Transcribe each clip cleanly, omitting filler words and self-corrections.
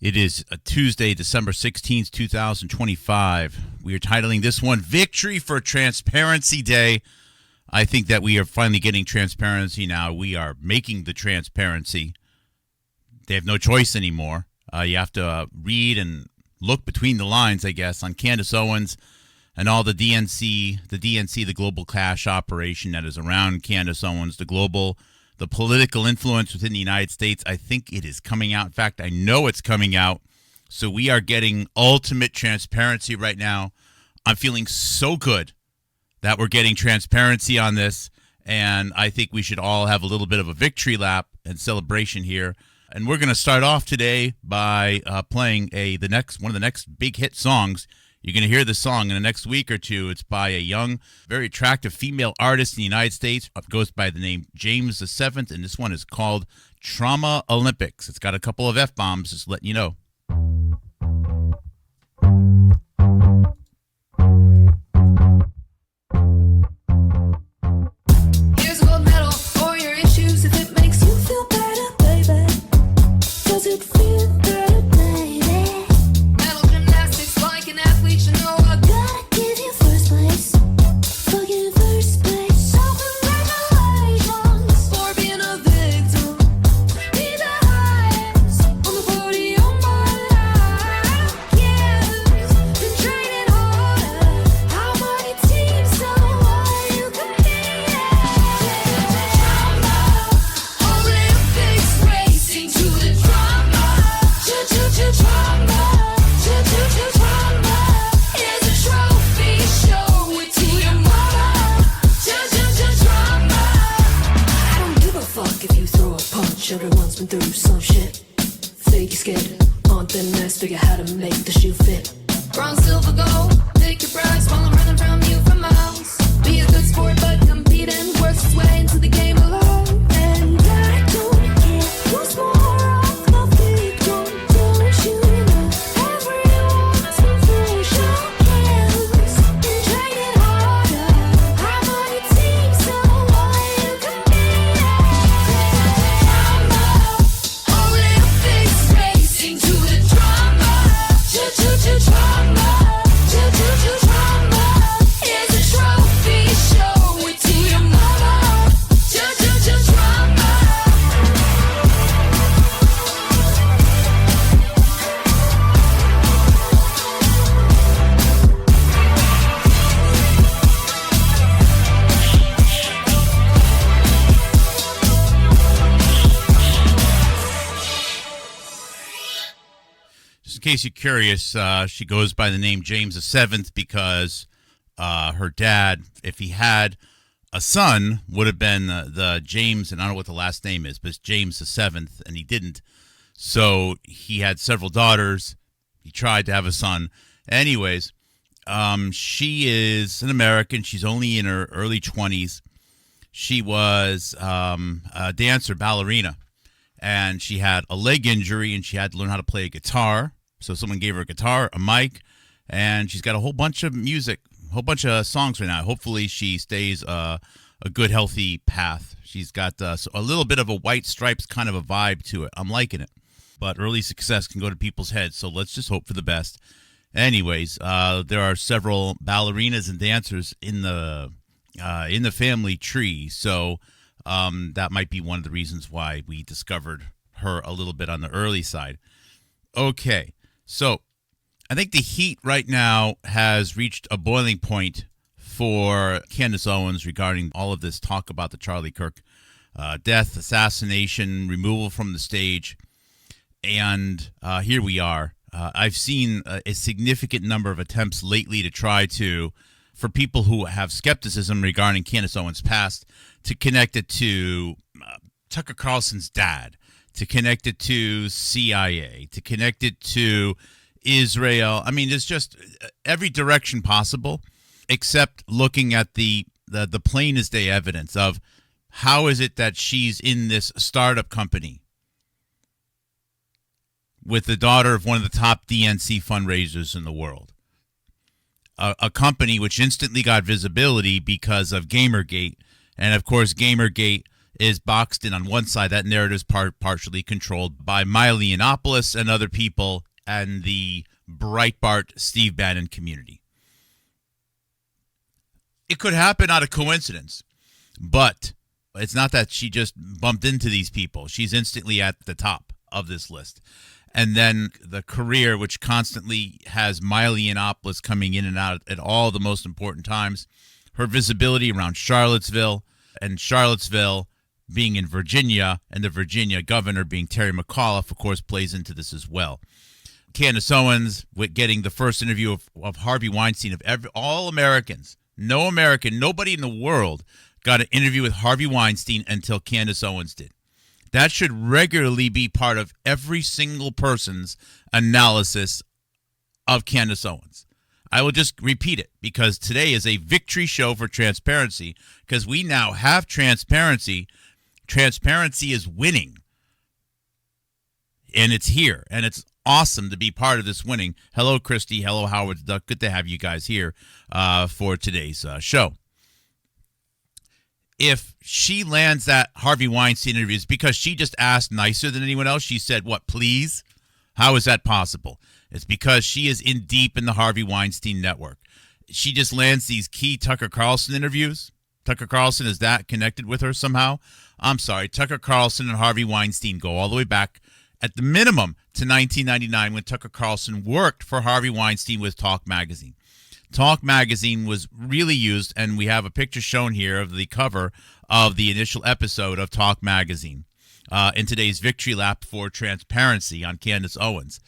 It is a Tuesday, December 16th, 2025. We are titling this one Victory for Transparency Day. I think that we are finally getting transparency now. We are making the transparency. They have no choice anymore. You have to read and look between the lines, I guess, on Candace Owens and all the DNC, the global cash operation that is around Candace Owens, the political influence within the United States. I think it is coming out. In fact, I know it's coming out. So we are getting ultimate transparency right now. I'm feeling so good that we're getting transparency on this. And I think we should all have a little bit of a victory lap and celebration here. And we're going to start off today by playing one of the next big hit songs. You're going to hear this song in the next week or two. It's by a young, very attractive female artist in the United States. It goes by the name James VII, and this one is called Trauma Olympics. It's got a couple of F-bombs, just letting you know. Here's a gold medal for your issues if it makes you feel better, baby. Does it feel better, baby? Mental gymnastics like an athlete, you know I gotta give you first place. Fucking first place. So congratulations for being a victim. Be the highest on the podium, but been training harder. How many teams so what you compete? Olympics racing to the drama. Drama. Here's a trophy, show it to your mama. Drama. I don't give a fuck if you throw a punch. Everyone's been through some shit. Fake scared, on thin ice, figure how to make the shoe fit. Bronze, silver, gold, pick your prize while I'm running from you for miles. Be a good sport, but competing works its way into the game alone. And I don't care who's more off the field, don't you know? Everyone's been through showcase. Been training harder. How many teams so what you compete? Olympics racing to the drama. Drama. Here's a trophy, show it to your mama. Drama. Just in case you're curious, she goes by the name James VII because her dad, if he had a son, would have been the James, and I don't know what the last name is, but it's James VII, and he didn't. So he had several daughters. He tried to have a son. Anyways, she is an American. She's only in her early 20s. She was a dancer, ballerina, and she had a leg injury, and she had to learn how to play a guitar. So someone gave her a guitar, a mic, and she's got a whole bunch of music, a whole bunch of songs right now. Hopefully she stays a good, healthy path. She's got a little bit of a White Stripes kind of a vibe to it. I'm liking it. But early success can go to people's heads, so let's just hope for the best. Anyways, there are several ballerinas and dancers in the family tree, so that might be one of the reasons why we discovered her a little bit on the early side. Okay, so I think the heat right now has reached a boiling point for Candace Owens regarding all of this talk about the Charlie Kirk death, assassination, removal from the stage, and here we are. I've seen a significant number of attempts lately to try to, for people who have skepticism regarding Candace Owens' past, to connect it to Tucker Carlson's dad, to connect it to CIA, to connect it to Israel. I mean, there's just every direction possible, except looking at the plain as day evidence of how is it that she's in this startup company with the daughter of one of the top DNC fundraisers in the world. A company which instantly got visibility because of Gamergate. And, of course, Gamergate is boxed in on one side. That narrative is partially controlled by Milo Yiannopoulos and other people and the Breitbart Steve Bannon community. It could happen out of coincidence, but it's not that she just bumped into these people. She's instantly at the top of this list. And then the career, which constantly has Milo Yiannopoulos coming in and out at all the most important times. Her visibility around Charlottesville, and Charlottesville being in Virginia, and the Virginia governor being Terry McAuliffe, of course, plays into this as well. Candace Owens with getting the first interview of Harvey Weinstein of all Americans. No American, nobody in the world got an interview with Harvey Weinstein until Candace Owens did. That should regularly be part of every single person's analysis of Candace Owens. I will just repeat it because today is a victory show for transparency because we now have transparency. Transparency is winning. And it's here. And it's awesome to be part of this winning. Hello, Christy. Hello, Howard Duck. Good to have you guys here for today's show. If she lands that Harvey Weinstein interview, it's because she just asked nicer than anyone else. She said, what, please? How is that possible? It's because she is in deep in the Harvey Weinstein network. She just lands these key Tucker Carlson interviews. Tucker Carlson, is that connected with her somehow? I'm sorry. Tucker Carlson and Harvey Weinstein go all the way back at the minimum to 1999 when Tucker Carlson worked for Harvey Weinstein with Talk Magazine. Talk Magazine was really used, and we have a picture shown here of the cover of the initial episode of Talk Magazine in today's victory lap for transparency on Candace Owens,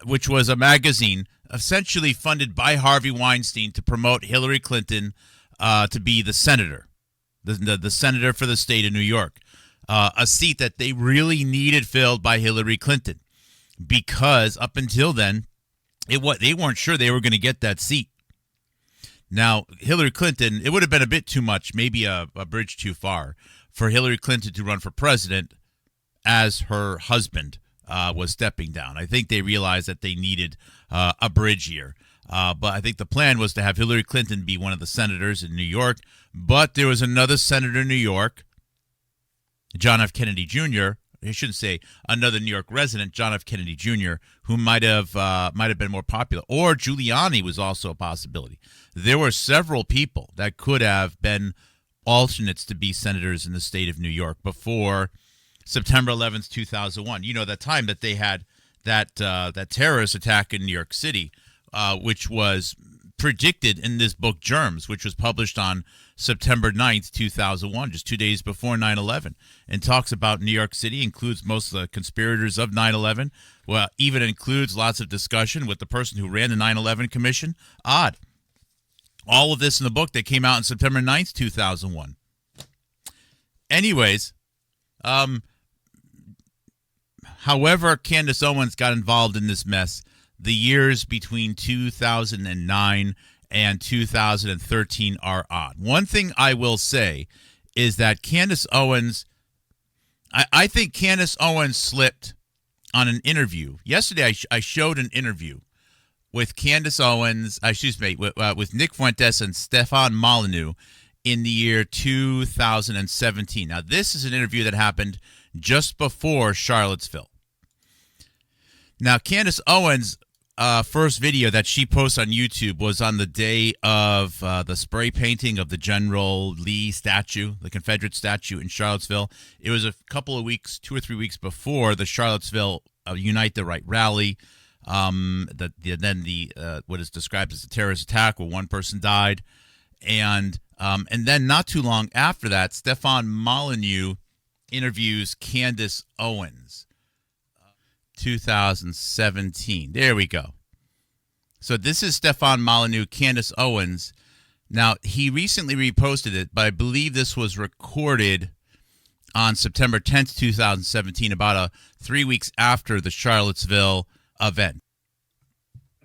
which was a magazine essentially funded by Harvey Weinstein to promote Hillary Clinton to be the senator, the senator for the state of New York, a seat that they really needed filled by Hillary Clinton because up until then, they weren't sure they were going to get that seat. Now, Hillary Clinton, it would have been a bit too much, maybe a bridge too far, for Hillary Clinton to run for president as her husband was stepping down. I think they realized that they needed a bridge here. But I think the plan was to have Hillary Clinton be one of the senators in New York. But there was another senator in New York, John F. Kennedy Jr., I shouldn't say another New York resident, John F. Kennedy Jr., who might have been more popular, or Giuliani was also a possibility. There were several people that could have been alternates to be senators in the state of New York before September 11th, 2001. You know, that time that they had that terrorist attack in New York City, which was predicted in this book Germs, which was published on September 9th, 2001, just 2 days before 9/11, and talks about New York City, includes most of the conspirators of 9/11, well, even includes lots of discussion with the person who ran the 9/11 Commission. Odd. All of this in the book that came out on September 9th, 2001. Anyways, however Candace Owens got involved in this mess, the years between 2009 and 2013 are odd. One thing I will say is that Candace Owens, I think Candace Owens slipped on an interview. Yesterday, I showed an interview with Candace Owens, with Nick Fuentes and Stefan Molyneux in the year 2017. Now, this is an interview that happened just before Charlottesville. Now, Candace Owens' first video that she posted on YouTube was on the day of the spray painting of the General Lee statue, the Confederate statue in Charlottesville. It was a couple of weeks, 2 or 3 weeks before the Charlottesville Unite the Right rally. What is described as a terrorist attack where one person died, and then not too long after that, Stefan Molyneux interviews Candace Owens. 2017. There we go. So this is Stefan Molyneux, Candace Owens. Now, he recently reposted it, but I believe this was recorded on September 10th, 2017, about 3 weeks after the Charlottesville event.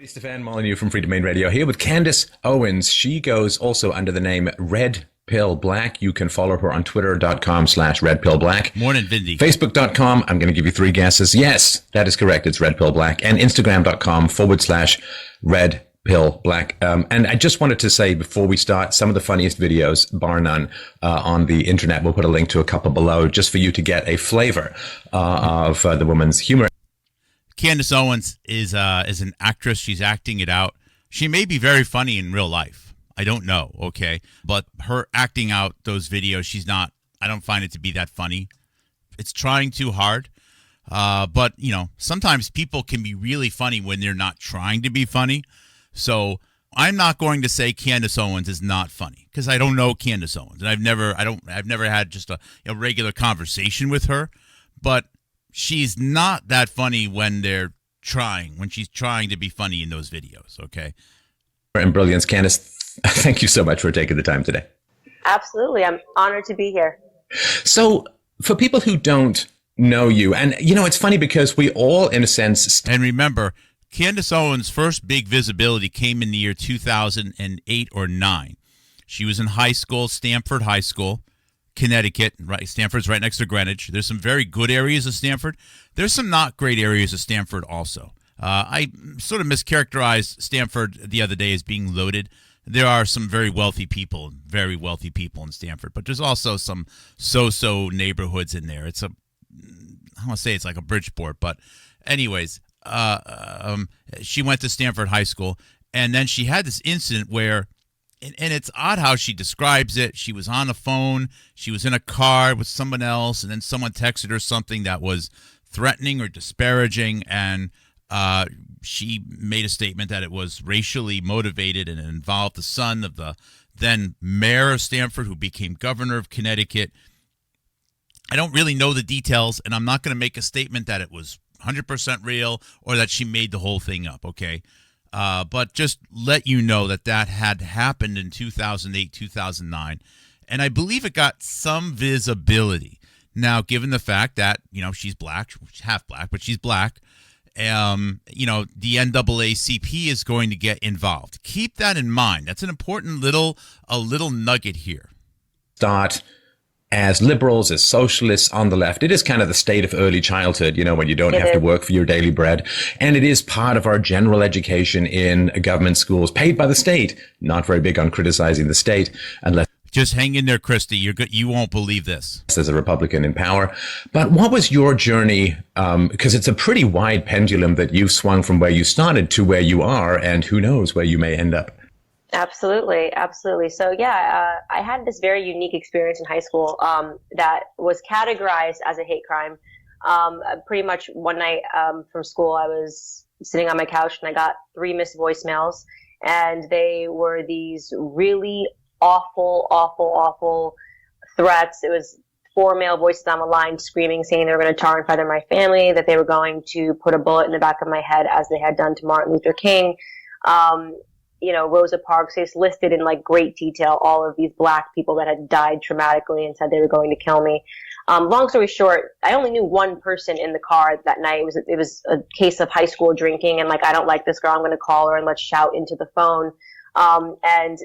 Stefan Molyneux from Free Domain Radio here with Candace Owens. She goes also under the name Red Pill Black. You can follow her on twitter.com/redpillblack. Morning, Vindy. Facebook.com. I'm going to give you 3 guesses. Yes, that is correct. It's Red Pill Black. And Instagram.com/Red Pill Black. And I just wanted to say before we start, some of the funniest videos, bar none, on the internet. We'll put a link to a couple below just for you to get a flavor of the woman's humor. Candace Owens is an actress. She's acting it out. She may be very funny in real life. I don't know, okay? But her acting out those videos, she's not. I don't find it to be that funny. It's trying too hard. But, you know, sometimes people can be really funny when they're not trying to be funny. So I'm not going to say Candace Owens is not funny because I don't know Candace Owens, and I've never had just a regular conversation with her. But she's not that funny when she's trying to be funny in those videos. Okay. And brilliance, Candace. Thank you so much for taking the time today. Absolutely, I'm honored to be here. So, for people who don't know you, and you know, it's funny because we all, in a sense, and remember, Candace Owens' first big visibility came in the year 2008 or 9. She was in high school, Stamford High School, Connecticut. Right, Stamford's right next to Greenwich. There's some very good areas of Stamford. There's some not great areas of Stamford also. I sort of mischaracterized Stamford the other day as being loaded. There are some very wealthy people in Stamford, but there's also some so-so neighborhoods in there. I want to say it's like a Bridgeport, but anyways, she went to Stamford High School, and then she had this incident where, and it's odd how she describes it. She was on the phone, she was in a car with someone else, and then someone texted her something that was threatening or disparaging, and she made a statement that it was racially motivated and it involved the son of the then mayor of Stamford, who became governor of Connecticut. I don't really know the details, and I'm not going to make a statement that it was 100% real or that she made the whole thing up, okay? But just let you know that had happened in 2008, 2009, and I believe it got some visibility. Now, given the fact that, you know, she's black, half black, but she's black, you know, the NAACP is going to get involved. Keep that in mind. That's an important little nugget here. Start as liberals, as socialists on the left. It is kind of the state of early childhood, you know, when you don't have to work for your daily bread. And it is part of our general education in government schools paid by the state. Not very big on criticizing the state unless just hang in there, Christy. You won't believe this. As a Republican in power. But what was your journey? Because it's a pretty wide pendulum that you've swung from where you started to where you are, and who knows where you may end up. Absolutely. So yeah, I had this very unique experience in high school that was categorized as a hate crime. Pretty much one night from school, I was sitting on my couch and I got 3 missed voicemails, and they were these really awful threats. It was 4 male voices on the line screaming, saying they were going to tar and feather my family, that they were going to put a bullet in the back of my head as they had done to Martin Luther King. You know, Rosa Parks, they listed in like great detail all of these black people that had died traumatically and said they were going to kill me. Long story short, I only knew one person in the car that night. It was a case of high school drinking, and like, I don't like this girl, I'm going to call her and let's shout into the phone. And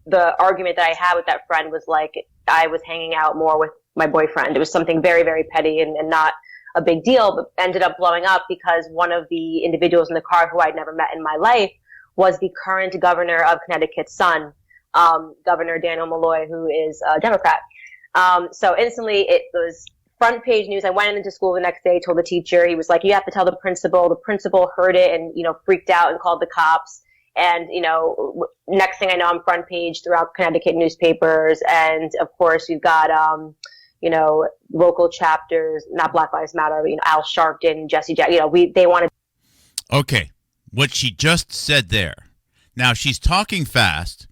the argument that I had with that friend was like, I was hanging out more with my boyfriend. It was something very, very petty and not a big deal, but ended up blowing up because one of the individuals in the car who I'd never met in my life was the current governor of Connecticut's son, Governor Daniel Malloy, who is a Democrat. So instantly it was front page news. I went into school the next day, told the teacher, he was like, you have to tell the principal. The principal heard it and, you know, freaked out and called the cops. And, you know, next thing I know, I'm front page throughout Connecticut newspapers. And of course, you've got, you know, local chapters, not Black Lives Matter, but, you know, Al Sharpton, Jesse Jack, you know, they wanted. Okay. What she just said there. Now, she's talking fast.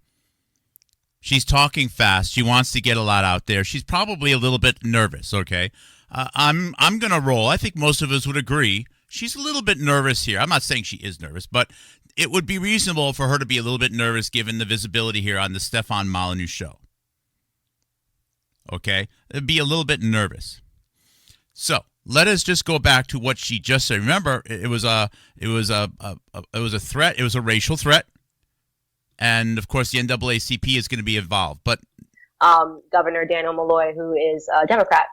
She wants to get a lot out there. She's probably a little bit nervous, okay? I'm going to roll. I think most of us would agree. She's a little bit nervous here. I'm not saying she is nervous, but it would be reasonable for her to be a little bit nervous given the visibility here on the Stefan Molyneux show. Okay? It'd be a little bit nervous. So, let us just go back to what she just said. Remember, it was a threat. It was a racial threat, and of course, the NAACP is going to be involved. But Governor Daniel Malloy, who is a Democrat.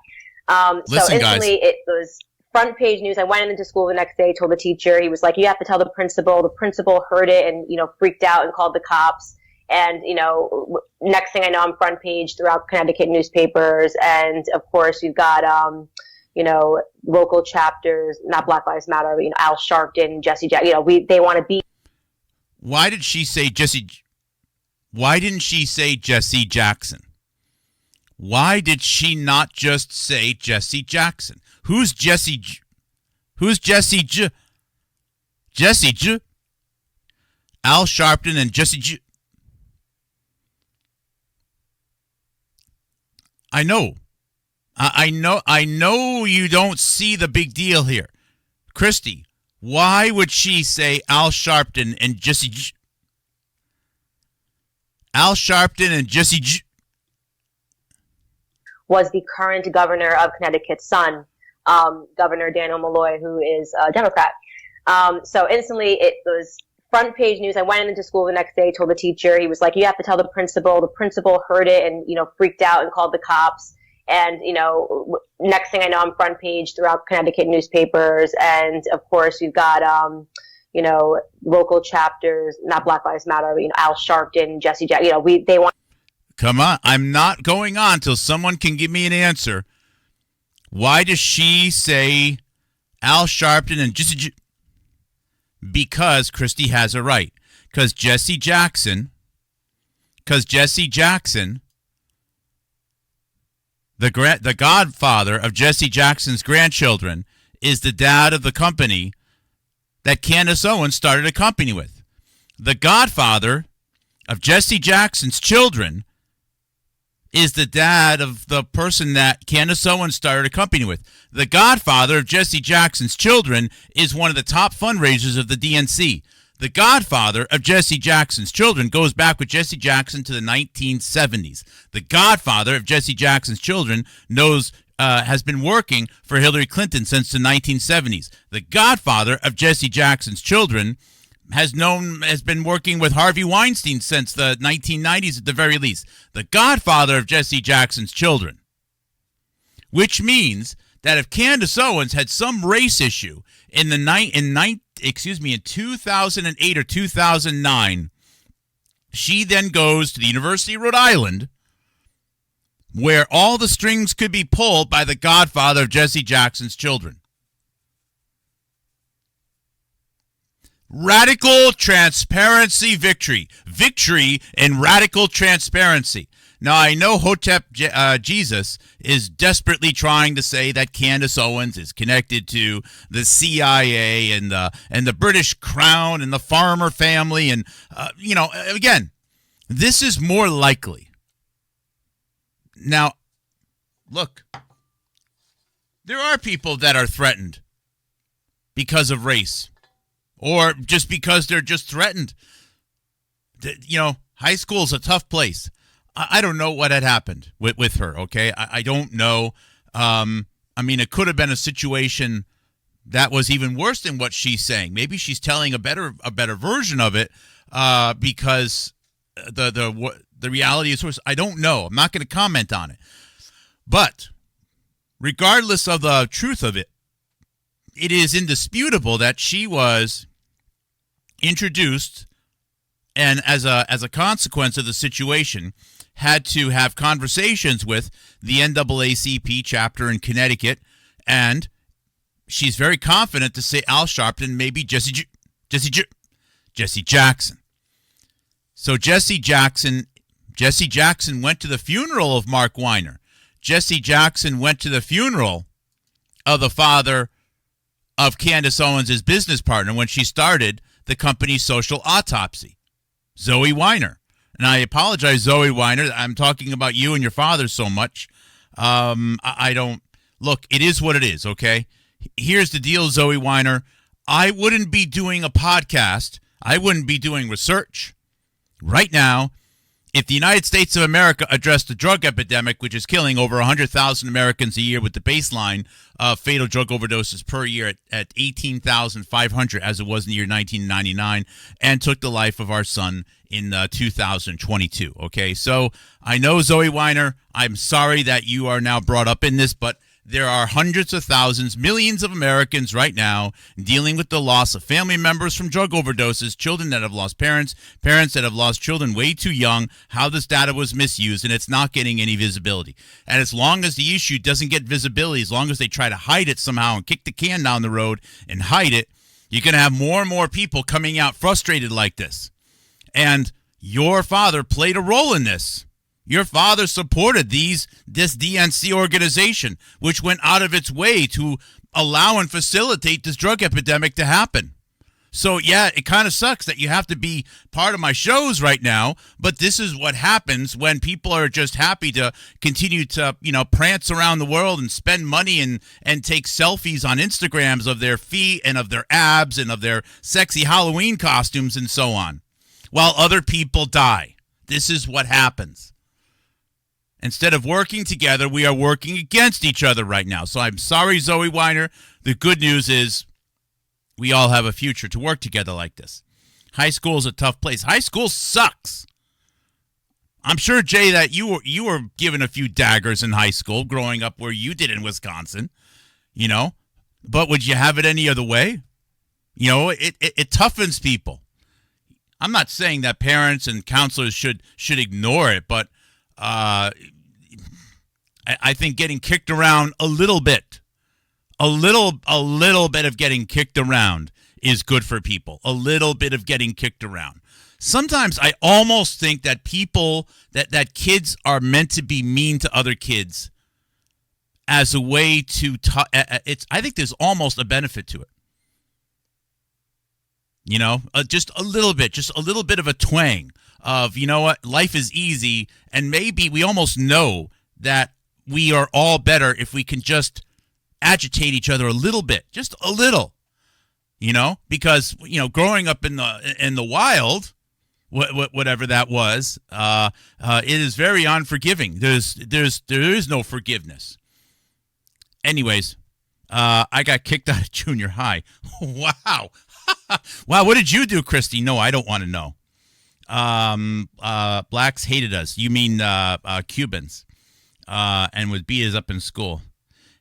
Listen, so instantly, guys. it was front page news. I went into school the next day, told the teacher. He was like, you have to tell the principal. The principal heard it and, freaked out and called the cops. And, next thing I know, I'm front page throughout Connecticut newspapers. And of course, we've got, local chapters, not Black Lives Matter, but, Al Sharpton, Jesse Jackson, they want to be. Why did she say Jesse? Why didn't she say Jesse Jackson? Why did she not just say Jesse Jackson? Who's Jesse? Who's Jesse J? Jesse J? Al Sharpton and Jesse J. I know you don't see the big deal here. Christy, why would she say Al Sharpton and Jesse J? Al Sharpton and Jesse J. Was the current governor of Connecticut's son, Governor Daniel Malloy, who is a Democrat. So instantly it was front page news. I went into school the next day, told the teacher. He was like, you have to tell the principal. The principal heard it and, freaked out and called the cops. And, next thing I know, I'm front page throughout Connecticut newspapers. And of course, we've got, local chapters, not Black Lives Matter, but, Al Sharpton, Jesse Jackson, they want. Come on. I'm not going on till someone can give me an answer. Why does she say Al Sharpton and Jesse Jackson? Because Christy has a right. Because Jesse Jackson, the godfather of Jesse Jackson's grandchildren, is the dad of the company that Candace Owens started a company with. The godfather of Jesse Jackson's children is the dad of the person that Candace Owens started a company with. The godfather of Jesse Jackson's children is one of the top fundraisers of the DNC. The godfather of Jesse Jackson's children goes back with Jesse Jackson to the 1970s. The godfather of Jesse Jackson's children has been working for Hillary Clinton since the 1970s. The godfather of Jesse Jackson's children has been working with Harvey Weinstein since the 1990s at the very least. The godfather of Jesse Jackson's children. Which means that if Candace Owens had some race issue in 2008 or 2009, she then goes to the University of Rhode Island, where all the strings could be pulled by the godfather of Jesse Jackson's children. Radical transparency victory. Victory in radical transparency. Now, I know Hotep Jesus is desperately trying to say that Candace Owens is connected to the CIA and the British Crown and the Farmer family. And, again, this is more likely. Now, look, there are people that are threatened because of race. Or just because they're just threatened. High school's a tough place. I don't know what had happened with her, okay? I don't know. It could have been a situation that was even worse than what she's saying. Maybe she's telling a better version of it because the reality is worse. I don't know. I'm not going to comment on it. But regardless of the truth of it, it is indisputable that she was introduced and as a consequence of the situation had to have conversations with the NAACP chapter in Connecticut, and she's very confident to say Al Sharpton, maybe Jesse Jackson. So Jesse Jackson went to the funeral of Mark Weiner. Jesse Jackson went to the funeral of the father of Candace Owens' business partner when she started the company Social Autopsy, Zoe Weiner. And I apologize, Zoe Weiner. I'm talking about you and your father so much. I don't... Look, it is what it is, okay? Here's the deal, Zoe Weiner. I wouldn't be doing a podcast. I wouldn't be doing research right now if the United States of America addressed the drug epidemic, which is killing over 100,000 Americans a year with the baseline of fatal drug overdoses per year at 18,500 as it was in the year 1999, and took the life of our son in 2022. Okay, so I know, Zoe Weiner, I'm sorry that you are now brought up in this, but there are hundreds of thousands, millions of Americans right now dealing with the loss of family members from drug overdoses, children that have lost parents, parents that have lost children way too young, how this data was misused, and it's not getting any visibility. And as long as the issue doesn't get visibility, as long as they try to hide it somehow and kick the can down the road and hide it, you're going to have more and more people coming out frustrated like this. And your father played a role in this. Your father supported this DNC organization, which went out of its way to allow and facilitate this drug epidemic to happen. So, yeah, it kind of sucks that you have to be part of my shows right now, but this is what happens when people are just happy to continue to, prance around the world and spend money and take selfies on Instagrams of their feet and of their abs and of their sexy Halloween costumes and so on, while other people die. This is what happens. Instead of working together, we are working against each other right now. So I'm sorry, Zoe Weiner. The good news is we all have a future to work together like this. High school is a tough place. High school sucks. I'm sure, Jay, that you were given a few daggers in high school growing up where you did in Wisconsin, But would you have it any other way? It toughens people. I'm not saying that parents and counselors should ignore it, but I think getting kicked around a little bit of getting kicked around is good for people. A little bit of getting kicked around. Sometimes I almost think that that kids are meant to be mean to other kids as a way to I think there's almost a benefit to it. Just a little bit of a twang of, life is easy, and maybe we almost know that we are all better if we can just agitate each other a little bit, just a little, because, growing up in the wild, whatever that was, it is very unforgiving. There is no forgiveness. Anyways, I got kicked out of junior high. Wow. Wow. What did you do, Christy? No, I don't want to know. Blacks hated us. You mean Cubans? And would beat us up in school.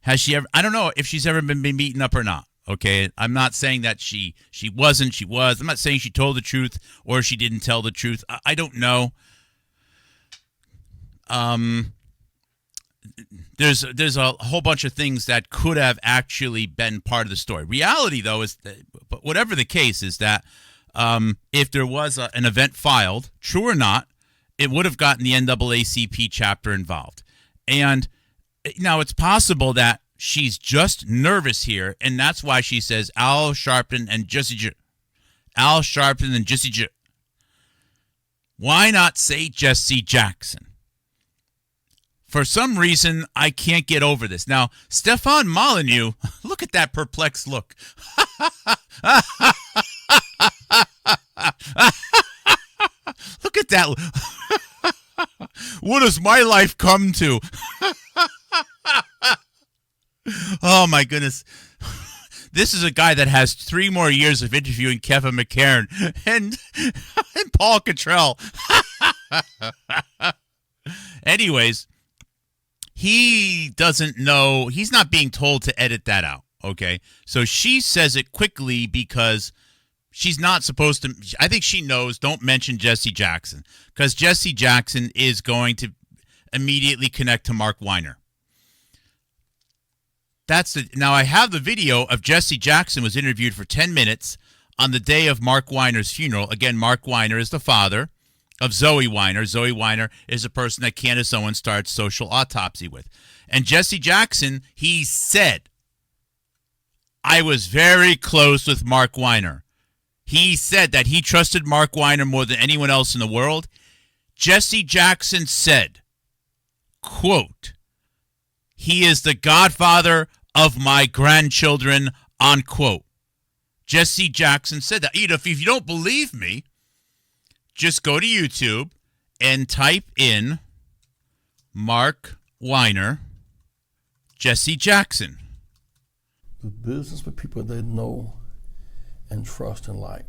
Has she ever? I don't know if she's ever been beaten up or not. Okay, I'm not saying that she wasn't. She was. I'm not saying she told the truth or she didn't tell the truth. I don't know. There's a whole bunch of things that could have actually been part of the story. Reality, though, is that, but whatever the case, is that if there was an event filed, true or not, it would have gotten the NAACP chapter involved. And now it's possible that she's just nervous here, and that's why she says Al Sharpton and Jesse J. Al Sharpton and Jesse J. Why not say Jesse Jackson? For some reason, I can't get over this. Now, Stefan Molyneux, look at that perplexed look. Look at that. What does my life come to? Oh, my goodness. This is a guy that has 3 more years of interviewing Kevin McCarran and Paul Cottrell. Anyways, he doesn't know. He's not being told to edit that out, okay? So she says it quickly because she's not supposed to. I think she knows, don't mention Jesse Jackson, because Jesse Jackson is going to immediately connect to Mark Weiner. Now, I have the video of Jesse Jackson was interviewed for 10 minutes on the day of Mark Weiner's funeral. Again, Mark Weiner is the father of Zoe Weiner. Zoe Weiner is a person that Candace Owens starts Social Autopsy with. And Jesse Jackson, he said, I was very close with Mark Weiner. He said that he trusted Mark Weiner more than anyone else in the world. Jesse Jackson said, quote, he is the godfather of my grandchildren, unquote. Jesse Jackson said that. If you don't believe me, just go to YouTube and type in Mark Weiner, Jesse Jackson. The business with people they know and trust and like.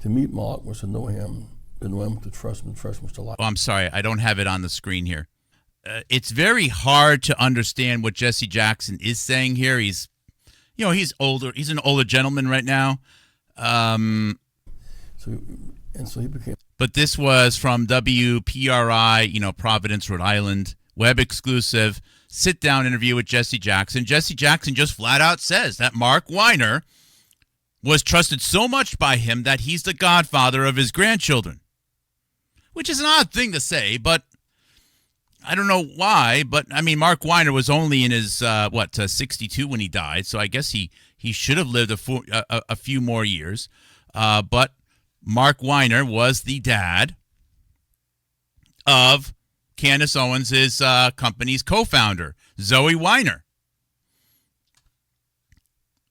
To meet Mark was to know him, to trust him was to like. Oh, I'm sorry, I don't have it on the screen here. it's very hard to understand what Jesse Jackson is saying here. He's older. He's an older gentleman right now. So he became. But this was from WPRI, Providence, Rhode Island, web exclusive sit-down interview with Jesse Jackson. Jesse Jackson just flat out says that Mark Weiner was trusted so much by him that he's the godfather of his grandchildren, which is an odd thing to say, but I don't know why. But I mean, Mark Weiner was only in his 62 when he died, so I guess he should have lived a few more years. But Mark Weiner was the dad of Candace Owens' company's co-founder, Zoe Weiner.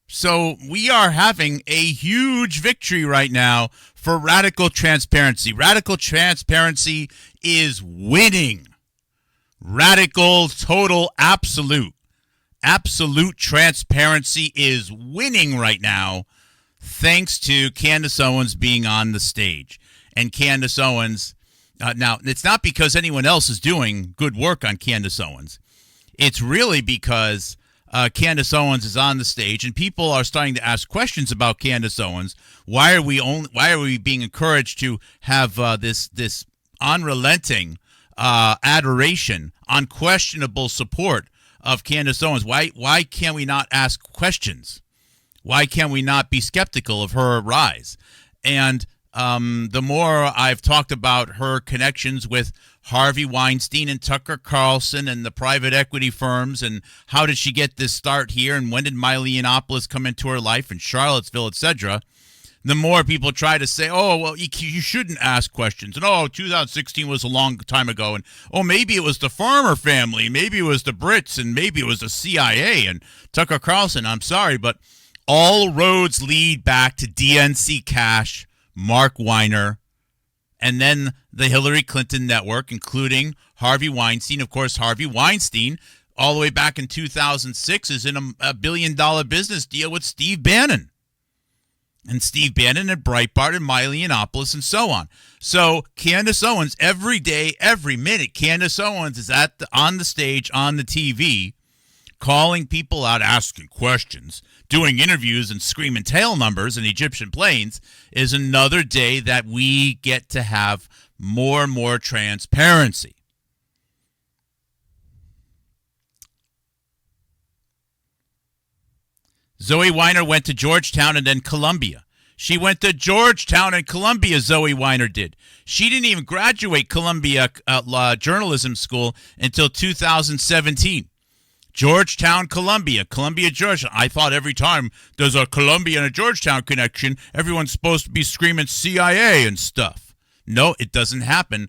So we are having a huge victory right now for radical transparency. Radical transparency is winning. Radical, total, absolute transparency is winning right now, thanks to Candace Owens being on the stage. And Candace Owens, now, it's not because anyone else is doing good work on Candace Owens. It's really because Candace Owens is on the stage, and people are starting to ask questions about Candace Owens. Why are we being encouraged to have this unrelenting adoration, unquestionable support of Candace Owens? Why can't we not ask questions? Why can't we not be skeptical of her rise? And the more I've talked about her connections with Harvey Weinstein and Tucker Carlson and the private equity firms, and how did she get this start here, and when did Miley Yiannopoulos come into her life, and Charlottesville, etc., the more people try to say, oh, well, you shouldn't ask questions. And, 2016 was a long time ago. And, maybe it was the Farmer family. Maybe it was the Brits. And maybe it was the CIA and Tucker Carlson. I'm sorry, but all roads lead back to DNC Cash, Mark Weiner, and then the Hillary Clinton network, including Harvey Weinstein. Of course, Harvey Weinstein, all the way back in 2006, is in a $1 billion business deal with Steve Bannon. And Steve Bannon and Breitbart and Miley Yiannopoulos and so on. So Candace Owens, every day, every minute, Candace Owens is on the stage, on the TV, calling people out, asking questions, doing interviews and screaming tail numbers in Egyptian planes, is another day that we get to have more and more transparency. Zoe Weiner went to Georgetown and then Columbia. She went to Georgetown and Columbia, Zoe Weiner did. She didn't even graduate Columbia Journalism School until 2017. Georgetown, Columbia, Georgia. I thought every time there's a Columbia and a Georgetown connection, everyone's supposed to be screaming CIA and stuff. No, it doesn't happen,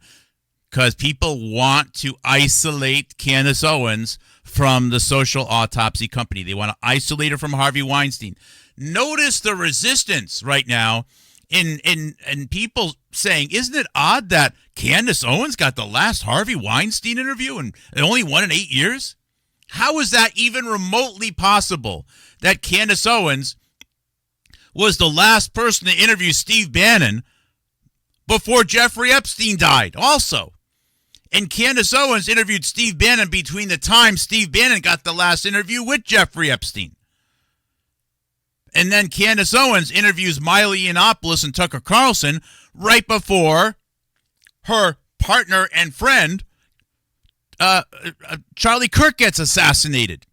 because people want to isolate Candace Owens from the social autopsy company. They want to isolate her from Harvey Weinstein. Notice the resistance right now in people saying, isn't it odd that Candace Owens got the last Harvey Weinstein interview and only won in 8 years? How is that even remotely possible, that Candace Owens was the last person to interview Steve Bannon before Jeffrey Epstein died also? And Candace Owens interviewed Steve Bannon between the time Steve Bannon got the last interview with Jeffrey Epstein. And then Candace Owens interviews Miley Yiannopoulos and Tucker Carlson right before her partner and friend, Charlie Kirk, gets assassinated.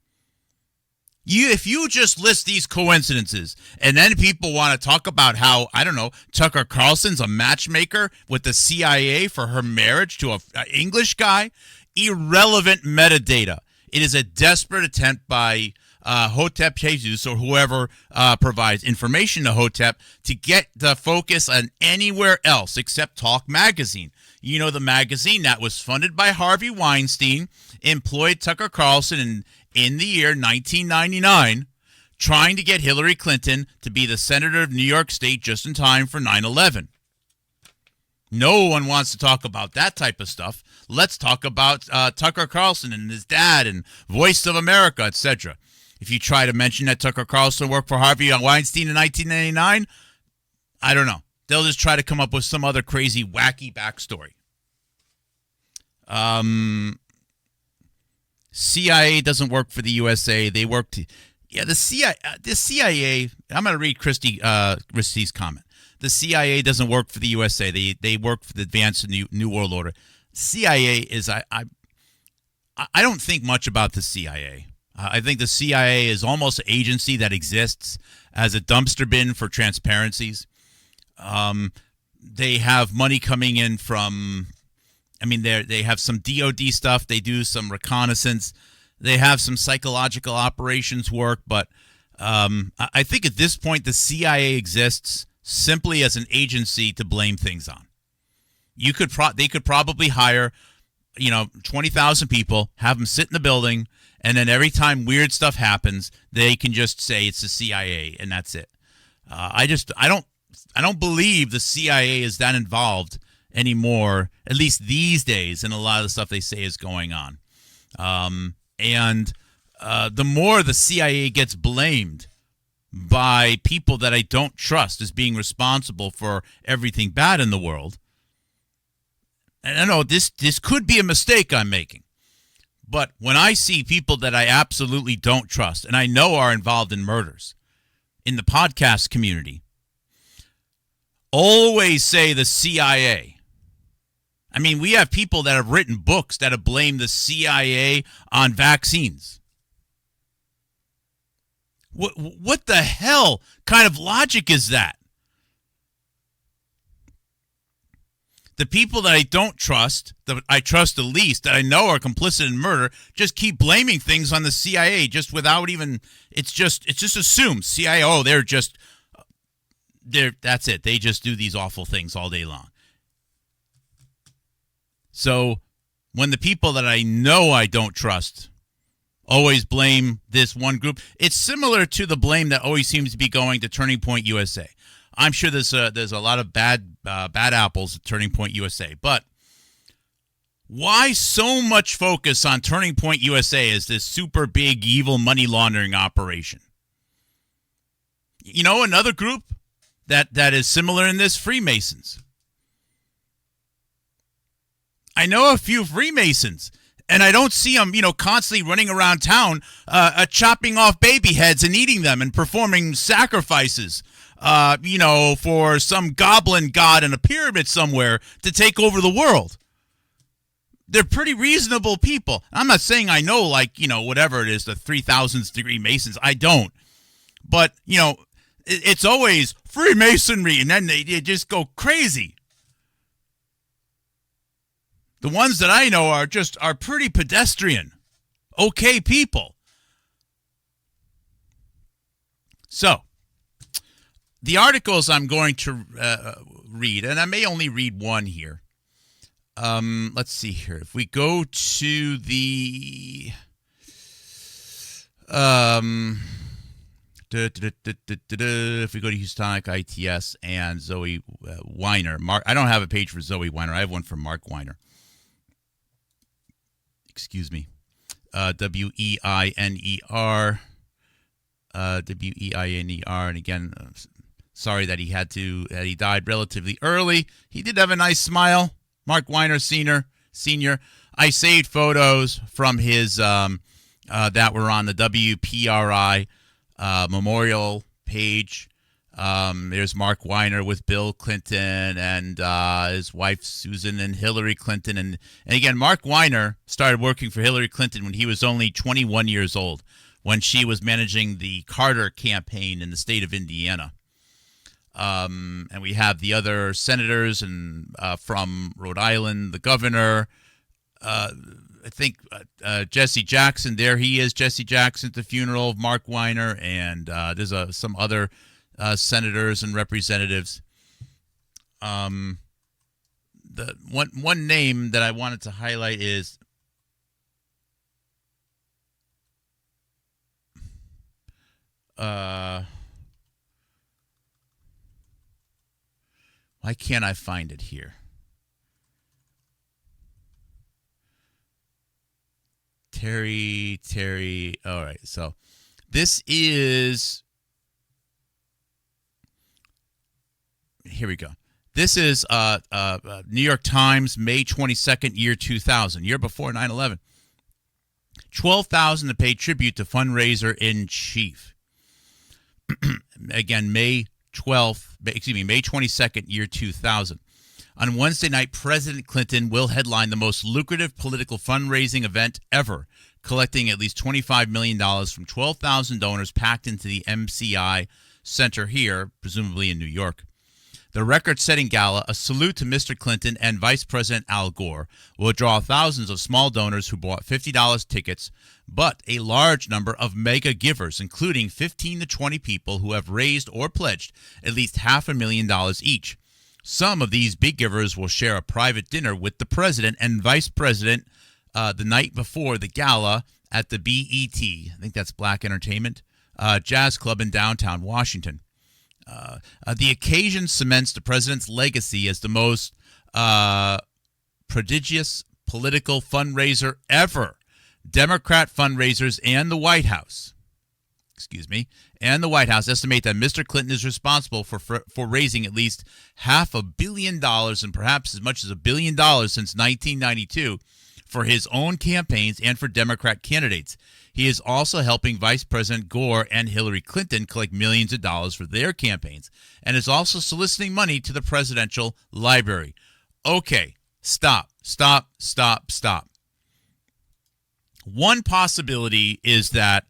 If you just list these coincidences, and then people want to talk about how, I don't know, Tucker Carlson's a matchmaker with the CIA for her marriage to an English guy, irrelevant metadata. It is a desperate attempt by Hotep Jesus or whoever provides information to Hotep to get the focus on anywhere else except Talk Magazine. You know, the magazine that was funded by Harvey Weinstein, employed Tucker Carlson in the year 1999, trying to get Hillary Clinton to be the senator of New York State just in time for 9/11. No one wants to talk about that type of stuff. Let's talk about Tucker Carlson and his dad and Voice of America, etc. If you try to mention that Tucker Carlson worked for Harvey Weinstein in 1999, I don't know. They'll just try to come up with some other crazy, wacky backstory. CIA doesn't work for the USA. They work to, yeah, the CIA. I'm going to read Christie's comment. The CIA doesn't work for the USA. They work for the advanced New World Order. CIA is, I don't think much about the CIA. I think the CIA is almost an agency that exists as a dumpster bin for transparencies. They have money coming in from, they have some DOD stuff. They do some reconnaissance. They have some psychological operations work. But I think at this point, the CIA exists simply as an agency to blame things on. They could probably hire, 20,000 people, have them sit in the building, and then every time weird stuff happens, they can just say it's the CIA, and that's it. I don't believe the CIA is that involved anymore, at least these days, in a lot of the stuff they say is going on. And the more the CIA gets blamed by people that I don't trust as being responsible for everything bad in the world, and I know this could be a mistake I'm making, but when I see people that I absolutely don't trust and I know are involved in murders in the podcast community, always say the CIA. We have people that have written books that have blamed the CIA on vaccines. What the hell kind of logic is that? The people that I don't trust, that I trust the least, that I know are complicit in murder, just keep blaming things on the CIA just without even, it's just assumed. CIA, that's it. They just do these awful things all day long. So when the people that I know I don't trust always blame this one group, it's similar to the blame that always seems to be going to Turning Point USA. I'm sure there's a lot of bad apples at Turning Point USA, but why so much focus on Turning Point USA as this super big evil money laundering operation? Another group that is similar in this, Freemasons. I know a few Freemasons, and I don't see them, constantly running around town, chopping off baby heads and eating them and performing sacrifices, for some goblin god in a pyramid somewhere to take over the world. They're pretty reasonable people. I'm not saying I know, whatever it is, the 3,000th degree Masons. I don't. But, it's always Freemasonry, and then they just go crazy. The ones that I know are pretty pedestrian, okay people. So, the articles I'm going to read, and I may only read one here. Let's see here. If we go to the if we go to Houstonic ITS and Zoe Weiner. I don't have a page for Zoe Weiner. I have one for Mark Weiner. Excuse me. Weiner. Weiner. And again, sorry that he died relatively early. He did have a nice smile. Mark Weiner Sr. I saved photos from his that were on the WPRI memorial page. There's Mark Weiner with Bill Clinton and his wife Susan and Hillary Clinton. And again, Mark Weiner started working for Hillary Clinton when he was only 21 years old, when she was managing the Carter campaign in the state of Indiana. And we have the other senators and from Rhode Island, the governor, I think Jesse Jackson. There he is, Jesse Jackson at the funeral of Mark Weiner, and there's some other senators and representatives. The one name that I wanted to highlight is why can't I find it here? Terry. All right. So this is, here we go. This is New York Times, May 22nd, year 2000, year before 9/11. $12,000 to pay tribute to fundraiser in chief. Again, May 22nd, year 2000. On Wednesday night, President Clinton will headline the most lucrative political fundraising event ever, collecting at least $25 million from 12,000 donors packed into the MCI Center here, presumably in New York. The record-setting gala, a salute to Mr. Clinton and Vice President Al Gore, will draw thousands of small donors who bought $50 tickets, but a large number of mega givers, including 15 to 20 people who have raised or pledged at least $500,000 each. Some of these big givers will share a private dinner with the president and vice president the night before the gala at the BET, I think that's Black Entertainment, Jazz Club in downtown Washington. The occasion cements the president's legacy as the most prodigious political fundraiser ever. Democrat fundraisers and the White House estimate that Mr. Clinton is responsible for raising at least $500 million and perhaps as much as $1 billion since 1992 for his own campaigns and for Democrat candidates. He is also helping Vice President Gore and Hillary Clinton collect millions of dollars for their campaigns and is also soliciting money to the presidential library. Okay, stop. One possibility is that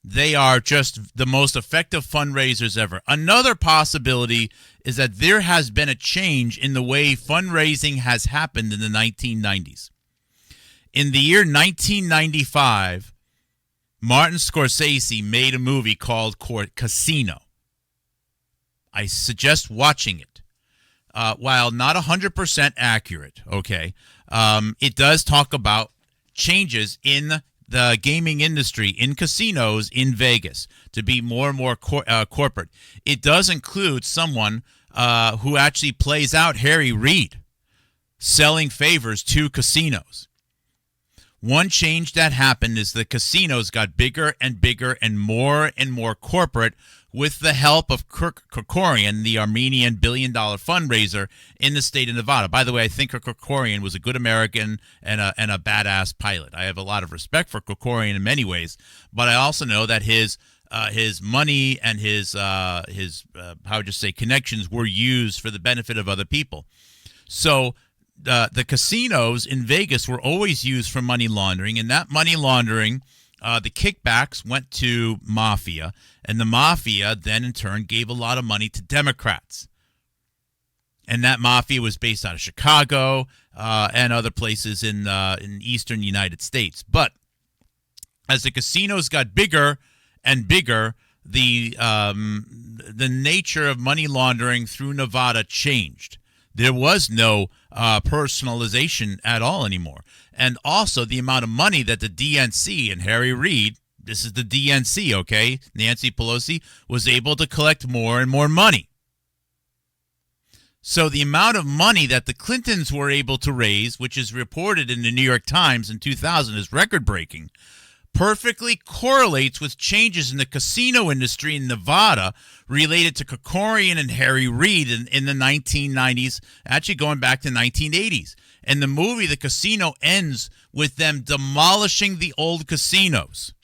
they are just the most effective fundraisers ever. Another possibility is that there has been a change in the way fundraising has happened in the 1990s. In the year 1995, Martin Scorsese made a movie called Casino. I suggest watching it. While not 100% accurate, okay, it does talk about changes in the gaming industry, in casinos in Vegas, to be more and more corporate. It does include someone who actually plays out Harry Reid selling favors to casinos. One change that happened is the casinos got bigger and bigger and more corporate with the help of Kerkorian, the Armenian billion-dollar fundraiser in the state of Nevada. By the way, I think Kerkorian was a good American and a badass pilot. I have a lot of respect for Kerkorian in many ways, but I also know that his money and his connections were used for the benefit of other people. So the casinos in Vegas were always used for money laundering, and that money laundering, the kickbacks went to mafia, and the mafia then in turn gave a lot of money to Democrats. And that mafia was based out of Chicago and other places in eastern United States. But as the casinos got bigger and bigger, the nature of money laundering through Nevada changed. There was no personalization at all anymore. And also the amount of money that the DNC and Harry Reid, this is the DNC, okay, Nancy Pelosi, was able to collect more and more money. So the amount of money that the Clintons were able to raise, which is reported in the New York Times in 2000 is record-breaking, perfectly correlates with changes in the casino industry in Nevada related to Kerkorian and Harry Reid in the 1990s, actually going back to the 1980s. And the movie, The Casino, ends with them demolishing the old casinos,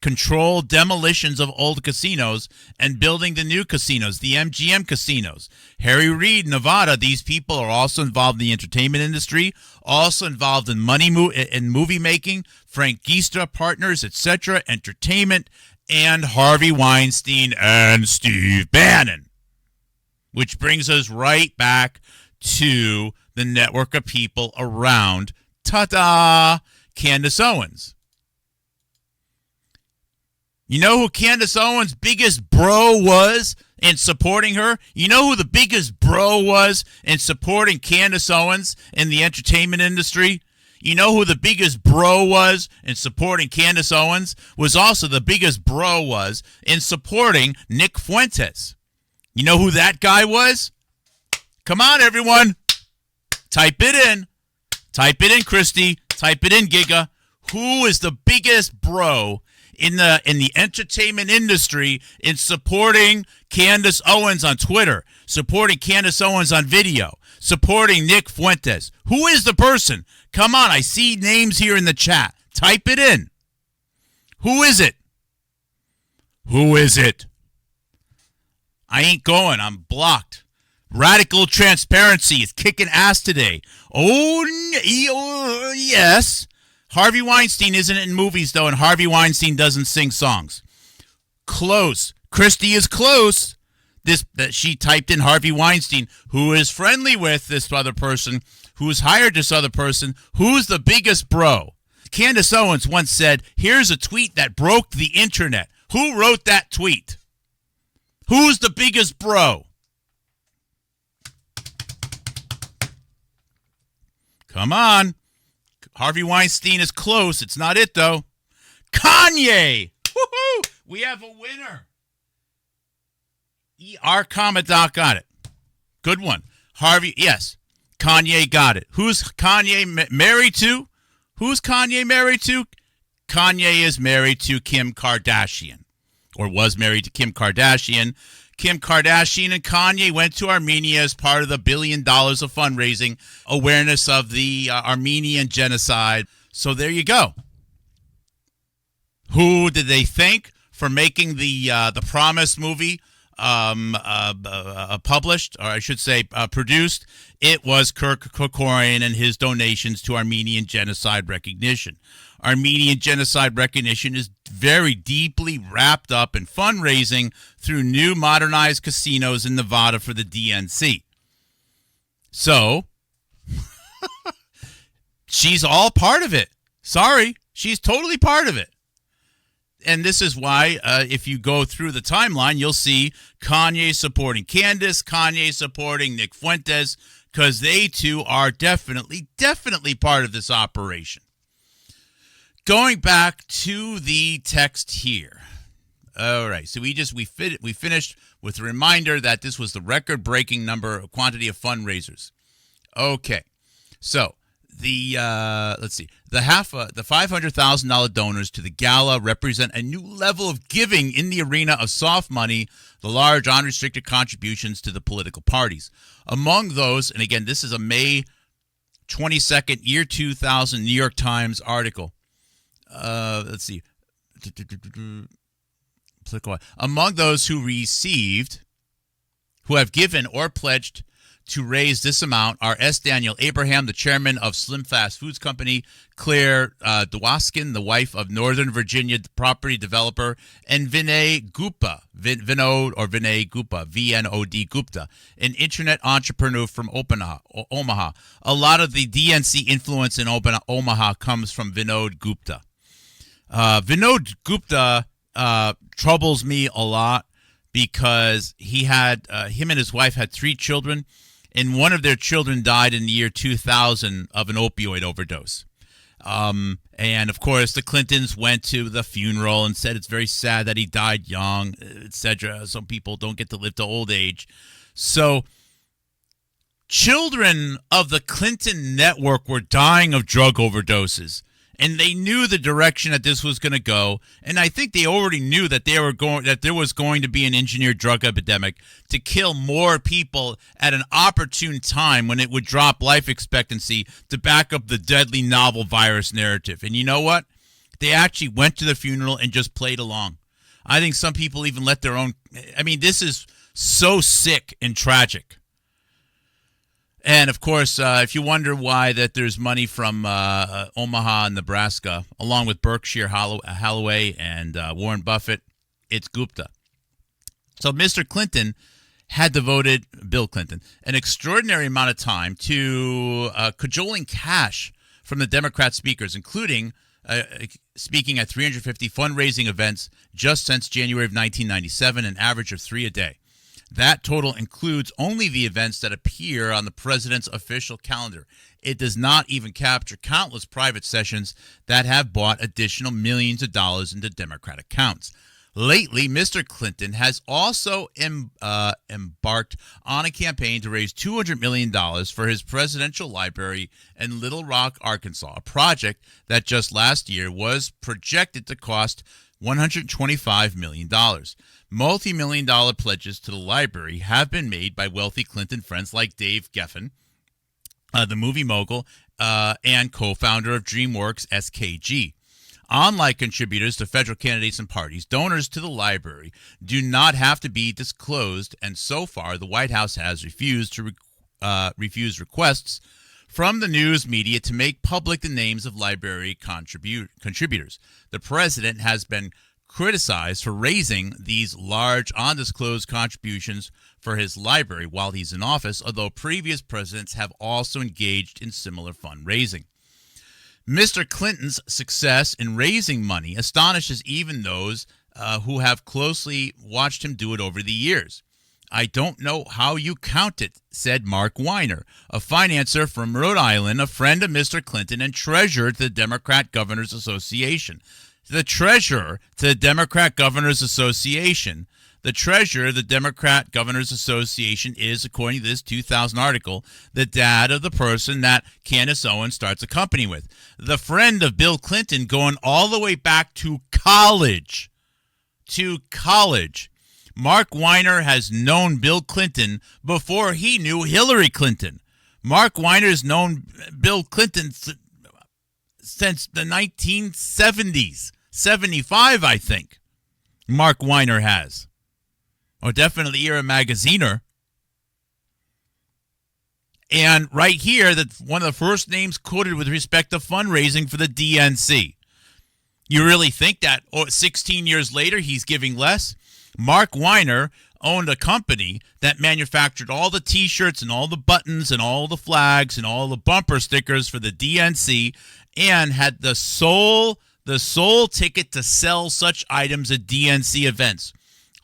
controlled demolitions of old casinos, and building the new casinos, the MGM casinos. Harry Reid, Nevada, these people are also involved in the entertainment industry, also involved in movie making, Frank Gistra Partners, etc., entertainment, and Harvey Weinstein and Steve Bannon. Which brings us right back to the network of people around, ta-da, Candace Owens. You know who Candace Owens' biggest bro was in supporting her? You know who the biggest bro was in supporting Candace Owens in the entertainment industry? You know who the biggest bro was in supporting Candace Owens? Was also the biggest bro was in supporting Nick Fuentes. You know who that guy was? Come on, everyone. Type it in. Type it in, Christy. Type it in, Giga. Who is the biggest bro in the entertainment industry in supporting Candace Owens on Twitter, supporting Candace Owens on video, supporting Nick Fuentes? Who is the person? Come on, I see names here in the chat. Type it in. Who is it? Who is it? I ain't going. I'm blocked. Radical transparency is kicking ass today. Oh, yes. Harvey Weinstein isn't in movies, though, and Harvey Weinstein doesn't sing songs. Close. Christy is close. That she typed in Harvey Weinstein, who is friendly with this other person, who's hired this other person, who's the biggest bro. Candace Owens once said, here's a tweet that broke the internet. Who wrote that tweet? Who's the biggest bro? Come on. Harvey Weinstein is close. It's not it, though. Kanye. Woohoo! We have a winner. ER Commandant got it. Good one. Harvey, yes. Kanye got it. Who's Kanye married to? Who's Kanye married to? Kanye is married to Kim Kardashian, or was married to Kim Kardashian. Kim Kardashian and Kanye went to Armenia as part of the $1 billion of fundraising awareness of the Armenian genocide. So there you go. Who did they thank for making the Promise movie published, or I should say produced? It was Kirk Kerkorian and his donations to Armenian genocide recognition. Armenian genocide recognition is very deeply wrapped up in fundraising through new modernized casinos in Nevada for the DNC. So, she's all part of it. Sorry, she's totally part of it. And this is why, if you go through the timeline, you'll see Kanye supporting Candace, Kanye supporting Nick Fuentes, because they too are definitely part of this operation. Going back to the text here. All right, so we finished with a reminder that this was the record-breaking quantity of fundraisers. Okay, so the $500,000 donors to the gala represent a new level of giving in the arena of soft money, the large unrestricted contributions to the political parties. Among those, and again, this is a May 22nd, year 2000 New York Times article. Let's see. Among those who have given or pledged to raise this amount are S. Daniel Abraham, the chairman of Slim Fast Foods Company, Claire Dwoskin, the wife of Northern Virginia property developer, and Vinay Gupta, Vinay Gupta, V-N-O-D Gupta, an internet entrepreneur from Omaha. A lot of the DNC influence in Omaha comes from Vinod Gupta. Vinod Gupta troubles me a lot because him and his wife had 3 children, and one of their children died in the year 2000 of an opioid overdose. And, of course, the Clintons went to the funeral and said it's very sad that he died young, etc. Some people don't get to live to old age. So children of the Clinton network were dying of drug overdoses. And they knew the direction that this was going to go, and I think they already knew that there was going to be an engineered drug epidemic to kill more people at an opportune time when it would drop life expectancy to back up the deadly novel virus narrative. And you know what? They actually went to the funeral and just played along. I think some people even let their own. I mean, this is so sick and tragic. And, of course, if you wonder why that there's money from Omaha, Nebraska, along with Berkshire Hathaway and Warren Buffett, it's Gupta. So Mr. Clinton had devoted, Bill Clinton, an extraordinary amount of time to cajoling cash from the Democrat speakers, including speaking at 350 fundraising events just since January of 1997, an average of 3 a day. That total includes only the events that appear on the president's official calendar. It does not even capture countless private sessions that have brought additional millions of dollars into Democrat accounts. Lately, Mr. Clinton has also embarked on a campaign to raise $200 million for his presidential library in Little Rock, Arkansas, a project that just last year was projected to cost $125 million. Multi-million dollar pledges to the library have been made by wealthy Clinton friends like Dave Geffen, the movie mogul and co-founder of DreamWorks SKG. Unlike contributors to federal candidates and parties, donors to the library do not have to be disclosed, and so far the White House has refused requests from the news media to make public the names of library contributors. The president has been criticized for raising these large undisclosed contributions for his library while he's in office, although previous presidents have also engaged in similar fundraising. Mr. Clinton's success in raising money astonishes even those who have closely watched him do it over the years. I don't know how you count it, said Mark Weiner, a financier from Rhode Island, a friend of Mr. Clinton and treasurer to the Democrat Governors Association. The treasurer to the Democrat Governors Association. The treasurer of the Democrat Governors Association is, according to this 2000 article, the dad of the person that Candace Owens starts a company with. The friend of Bill Clinton going all the way back to college. Mark Weiner has known Bill Clinton before he knew Hillary Clinton. Mark Weiner has known Bill Clinton since the 1970s. 75, I think. Mark Weiner has. Or definitely you're a magaziner. And right here, that one of the first names quoted with respect to fundraising for the DNC. You really think that 16 years later he's giving less? Mark Weiner owned a company that manufactured all the T-shirts and all the buttons and all the flags and all the bumper stickers for the DNC and had the sole ticket to sell such items at DNC events.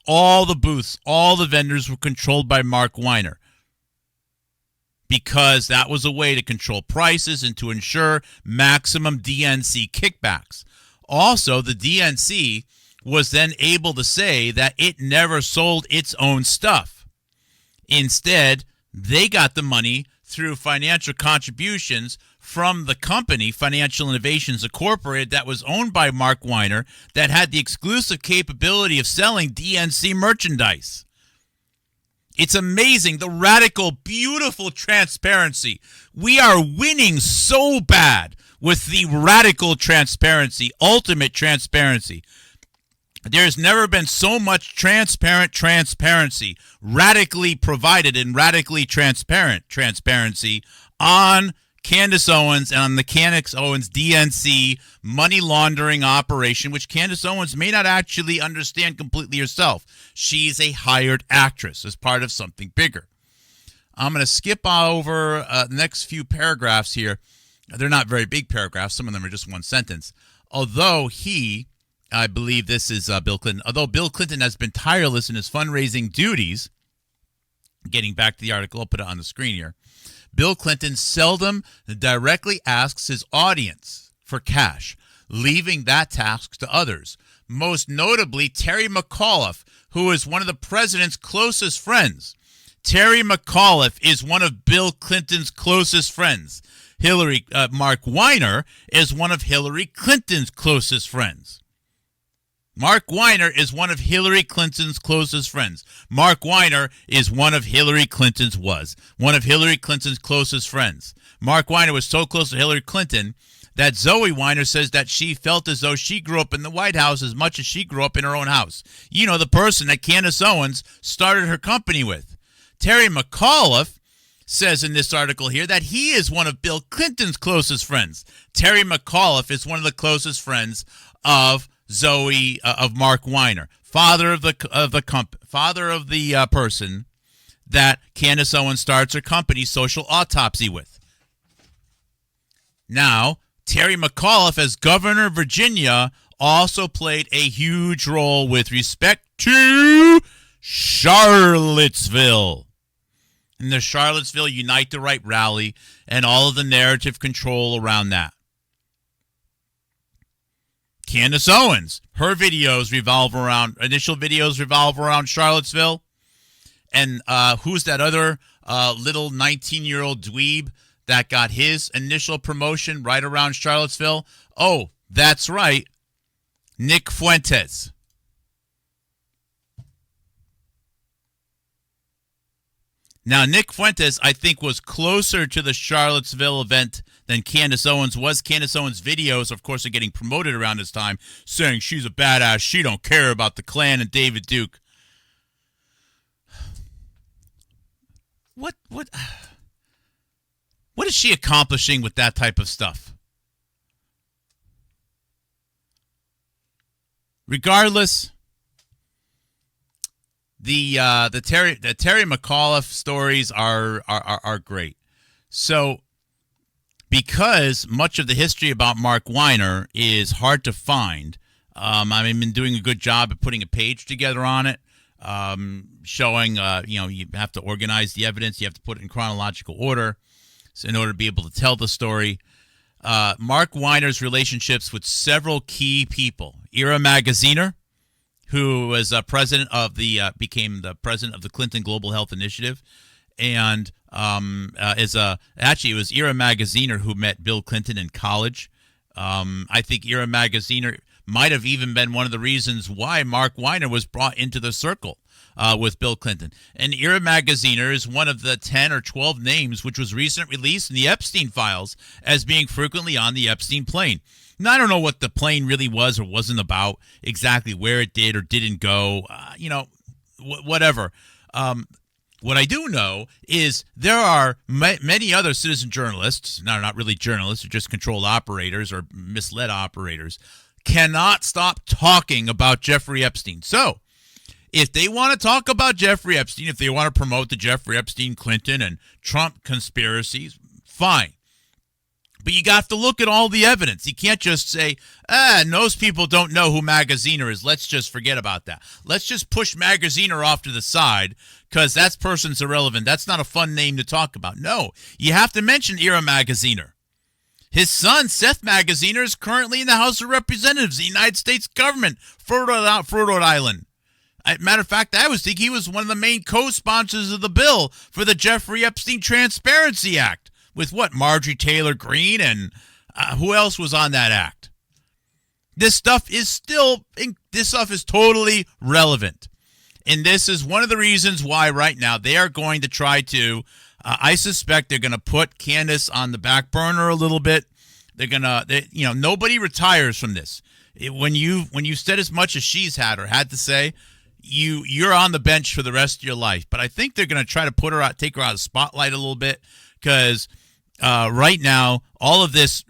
All the booths, all the vendors were controlled by Mark Weiner because that was a way to control prices and to ensure maximum DNC kickbacks. Also, the DNC was then able to say that it never sold its own stuff. Instead, they got the money through financial contributions from the company, Financial Innovations Incorporated, that was owned by Mark Weiner, that had the exclusive capability of selling DNC merchandise. It's amazing, the radical, beautiful transparency. We are winning so bad with the radical transparency, ultimate transparency. There's never been so much transparency, radically provided and radically transparent transparency on Candace Owens and on the Candace Owens DNC money laundering operation, which Candace Owens may not actually understand completely herself. She's a hired actress as part of something bigger. I'm going to skip over the next few paragraphs here. They're not very big paragraphs. Some of them are just one sentence. Although I believe this is Bill Clinton. Although Bill Clinton has been tireless in his fundraising duties, getting back to the article, I'll put it on the screen here. Bill Clinton seldom directly asks his audience for cash, leaving that task to others. Most notably, Terry McAuliffe, who is one of the president's closest friends. Terry McAuliffe is one of Bill Clinton's closest friends. Mark Weiner is one of Hillary Clinton's closest friends. Mark Weiner is one of Hillary Clinton's closest friends. Mark Weiner is one of Hillary Clinton's closest friends. Mark Weiner was so close to Hillary Clinton that Zoe Weiner says that she felt as though she grew up in the White House as much as she grew up in her own house. You know, the person that Candace Owens started her company with. Terry McAuliffe says in this article here that he is one of Bill Clinton's closest friends. Terry McAuliffe is one of the closest friends of Mark Weiner, father of the person that Candace Owens starts her company Social Autopsy with. Now, Terry McAuliffe, as governor of Virginia, also played a huge role with respect to Charlottesville. And the Charlottesville Unite the Right rally and all of the narrative control around that. Candace Owens, her initial videos revolve around Charlottesville. And who's that other little 19-year-old dweeb that got his initial promotion right around Charlottesville? Oh, that's right, Nick Fuentes. Now, Nick Fuentes, I think, was closer to the Charlottesville event than Candace Owens was. Candace Owens' videos, of course, are getting promoted around this time, saying she's a badass. She don't care about the Klan and David Duke. What is she accomplishing with that type of stuff? Regardless, the Terry McAuliffe stories are great. So, because much of the history about Mark Weiner is hard to find, I've been doing a good job of putting a page together on it, showing you have to organize the evidence, you have to put it in chronological order, so in order to be able to tell the story. Mark Weiner's relationships with several key people: Ira Magaziner, who was president of became the president of the Clinton Global Health Initiative, and it was Ira Magaziner who met Bill Clinton in college. I think Ira Magaziner might have even been one of the reasons why Mark Weiner was brought into the circle with Bill Clinton. And Ira Magaziner is one of the 10 or 12 names which was recently released in the Epstein files as being frequently on the Epstein plane. Now, I don't know what the plane really was or wasn't about, exactly where it did or didn't go, whatever. What I do know is there are many other citizen journalists, not really journalists, or just controlled operators or misled operators, cannot stop talking about Jeffrey Epstein. So, if they want to talk about Jeffrey Epstein, if they want to promote the Jeffrey Epstein, Clinton, and Trump conspiracies, fine. But you got to look at all the evidence. You can't just say, those people don't know who Magaziner is. Let's just forget about that. Let's just push Magaziner off to the side because that person's irrelevant. That's not a fun name to talk about. No, you have to mention Ira Magaziner. His son, Seth Magaziner, is currently in the House of Representatives, the United States government, for Rhode Island. Matter of fact, I think he was one of the main co-sponsors of the bill for the Jeffrey Epstein Transparency Act. With Marjorie Taylor Greene and who else was on that act? This stuff is totally relevant. And this is one of the reasons why right now they are going to try to, I suspect they're going to put Candace on the back burner a little bit. Nobody retires from this. When you said as much as she's had or had to say, you're on the bench for the rest of your life. But I think they're going to try to take her out of the spotlight a little bit because right now, all of this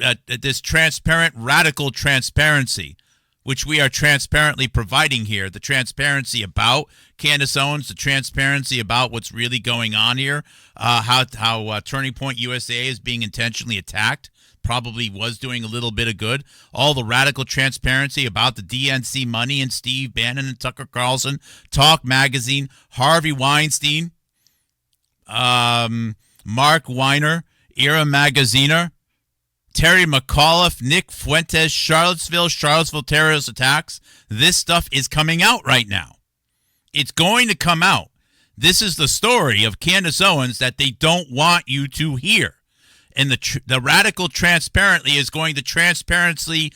transparent, radical transparency, which we are transparently providing here, the transparency about Candace Owens, the transparency about what's really going on here, how Turning Point USA is being intentionally attacked, probably was doing a little bit of good. All the radical transparency about the DNC money and Steve Bannon and Tucker Carlson, Talk Magazine, Harvey Weinstein, Mark Weiner, Ira Magaziner, Terry McAuliffe, Nick Fuentes, Charlottesville terrorist attacks. This stuff is coming out right now. It's going to come out. This is the story of Candace Owens that they don't want you to hear. And the radical transparently is going to transparently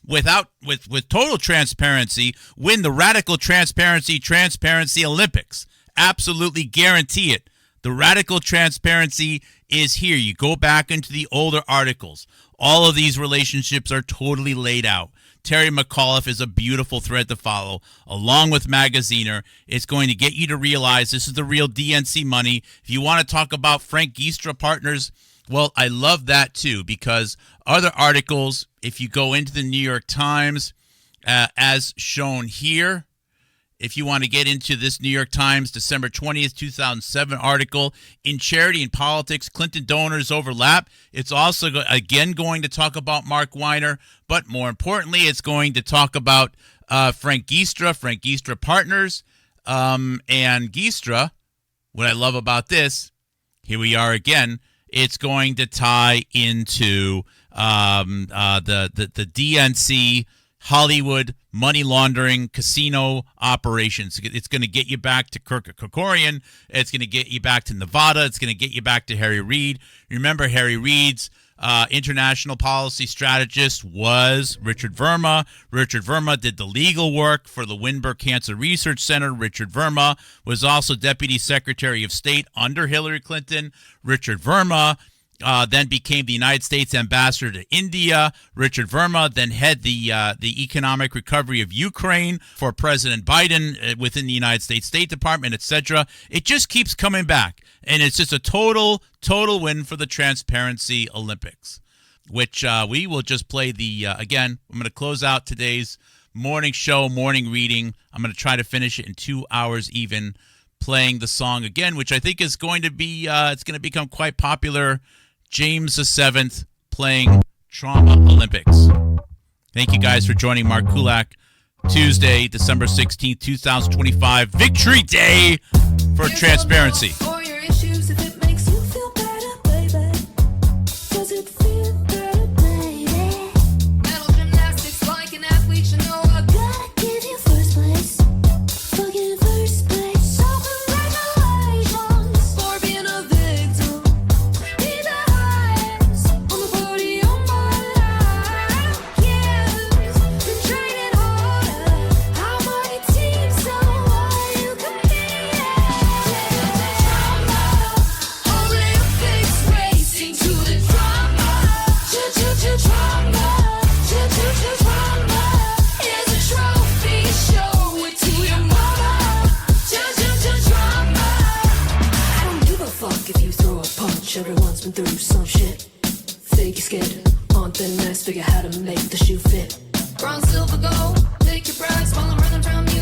with total transparency win the radical transparency Olympics. Absolutely guarantee it. The radical transparency is here. You go back into the older articles. All of these relationships are totally laid out. Terry McAuliffe is a beautiful thread to follow, along with Magaziner. It's going to get you to realize this is the real DNC money. If you want to talk about Frank Giestra partners, well, I love that too, because other articles, if you go into the New York Times, as shown here, if you want to get into this New York Times December 20th, 2007 article, In Charity and Politics, Clinton Donors Overlap, it's also, again, going to talk about Mark Weiner, but more importantly, it's going to talk about Frank Giestra Partners, and Giestra. What I love about this, here we are again, it's going to tie into the DNC Hollywood money laundering casino operations. It's going to get you back to Kirk Kerkorian. It's going to get you back to Nevada. It's going to get you back to Harry Reid. Remember, Harry Reid's international policy strategist was Richard Verma. Richard Verma did the legal work for the Winberg Cancer Research Center. Richard Verma was also Deputy Secretary of State under Hillary Clinton. Richard Verma then became the United States ambassador to India. Richard Verma then head the economic recovery of Ukraine for President Biden within the United States State Department, etc. It just keeps coming back, and it's just a total win for the Transparency Olympics, which we will just play the again. I'm going to close out today's morning show, morning reading. I'm going to try to finish it in 2 hours even, playing the song again, which I think is going to be it's going to become quite popular. James VII playing Trauma Olympics. Thank you guys for joining Mark Kulak. Tuesday, December 16th, 2025, Victory Day for Transparency. For your issues, if it makes you feel better, baby. Does it feel better, baby? Mental gymnastics like an athlete, you know I gotta give you first place. Fucking first place. So congratulations for being a victim. Be the highest on the podium, but I been training harder. How many teams know you compete? Olympics racing to the drama. Drama. Here's a trophy, show it to your mama. Drama. I don't give a fuck if you throw a punch. Everyone's been through some shit. Fake your scared on thin ice. Figure how to make the shoe fit. Bronze, silver, gold. Take your prize while I'm running around me.